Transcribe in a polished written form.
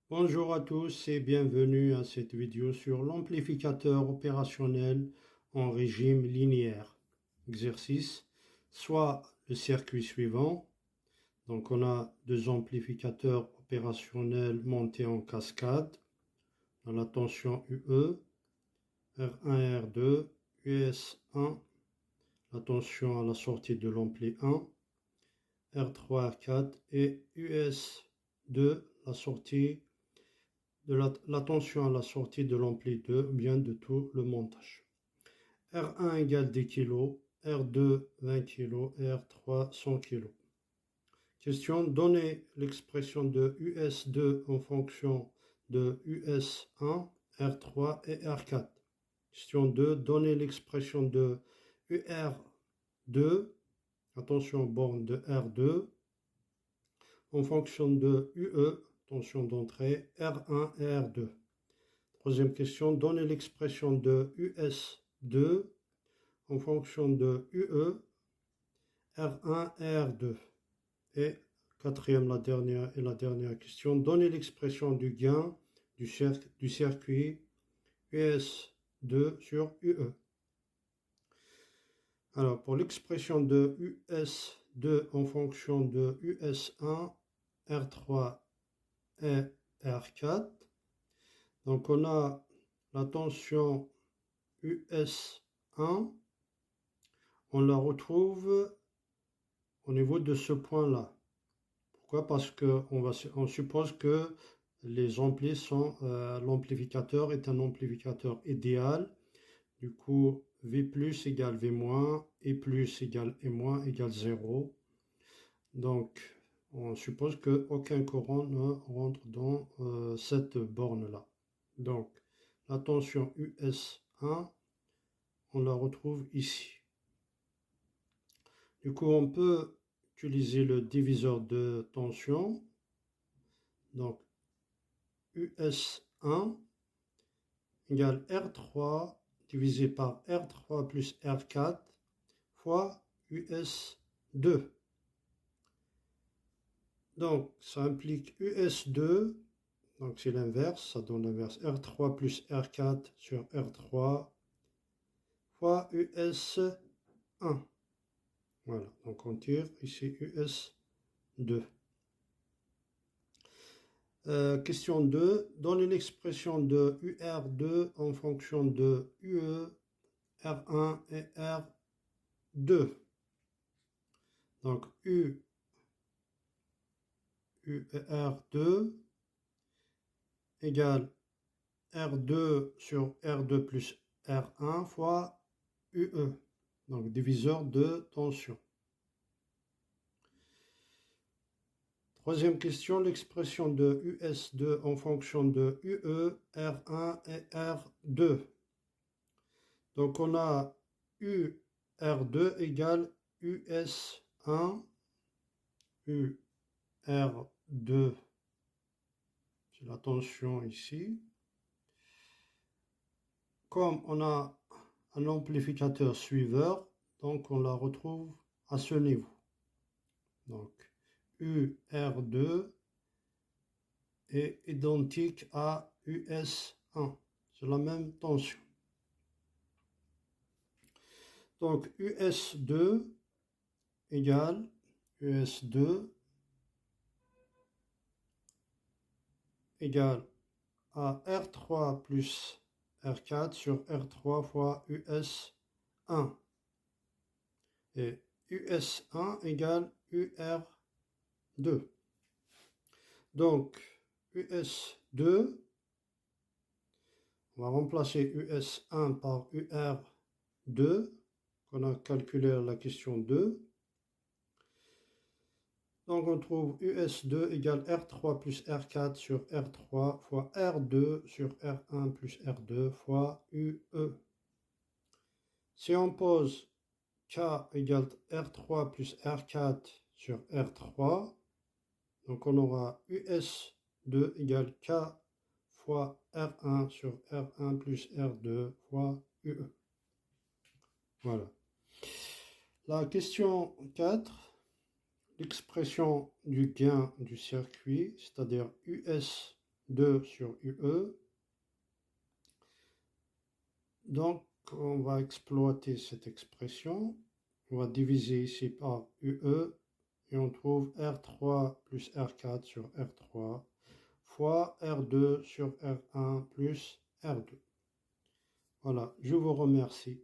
Bonjour à tous et bienvenue à cette vidéo sur l'amplificateur opérationnel en régime linéaire. Exercice, soit le circuit suivant. Donc on a deux amplificateurs opérationnels montés en cascade dans la tension UE, R1 et R2, US1, la tension à la sortie de l'ampli 1, R3, R4 et US2, la sortie de la tension à la sortie de l'ampli 2, bien de tout le montage. R1 égale 10 kg, R2 20 kg et R3 100 kg. Question, donnez l'expression de US2 en fonction de US1, R3 et R4. Question 2, donnez l'expression de UR2, attention borne de R2, en fonction de UE, tension d'entrée, R1 et R2. Troisième question, donnez l'expression de US2 en fonction de UE, R1 et R2. Et quatrième, la dernière question, donnez l'expression du gain du circuit US2 sur UE. Alors, pour l'expression de US2 en fonction de US1, R3 et R4, donc on a la tension US1, on la retrouve au niveau de ce point-là. Pourquoi? Parce qu'on suppose que les amplis sont, l'amplificateur est un amplificateur idéal. Du coup, V plus égale V moins, E plus égale E moins égale 0. Donc, on suppose qu'aucun courant ne rentre dans cette borne-là. Donc, la tension US1, on la retrouve ici. Du coup, on peut utiliser le diviseur de tension. Donc, US1 égale R3 divisé par R3 plus R4 fois US2. Donc, ça implique US2, donc c'est l'inverse, ça donne l'inverse, R3 plus R4 sur R3 fois US1. Voilà, donc on tire ici US2. Question 2. Donnez l'expression de UR2 en fonction de UE, R1 et R2. Donc U et R2 égale R2 sur R2 plus R1 fois UE. Donc diviseur de tension. Troisième question, l'expression de US2 en fonction de UE, R1 et R2. Donc on a UR2 égale US1, UR2, c'est la tension ici. Comme on a un amplificateur suiveur, donc on la retrouve à ce niveau. Donc UR2 est identique à US1. C'est la même tension. Donc US2 égale US2 égale à R3 plus R4 sur R3 fois US1. Et US1 égale UR2. Donc, US2, on va remplacer US1 par UR2, qu'on a calculé à la question 2. Donc, on trouve US2 égale R3 plus R4 sur R3 fois R2 sur R1 plus R2 fois UE. Si on pose K égale R3 plus R4 sur R3, donc on aura US2 égale K fois R1 sur R1 plus R2 fois UE. Voilà. La question 4, l'expression du gain du circuit, c'est-à-dire US 2 sur UE. Donc, on va exploiter cette expression. On va diviser ici par UE et on trouve R3 plus R4 sur R3 fois R2 sur R1 plus R2. Voilà, je vous remercie.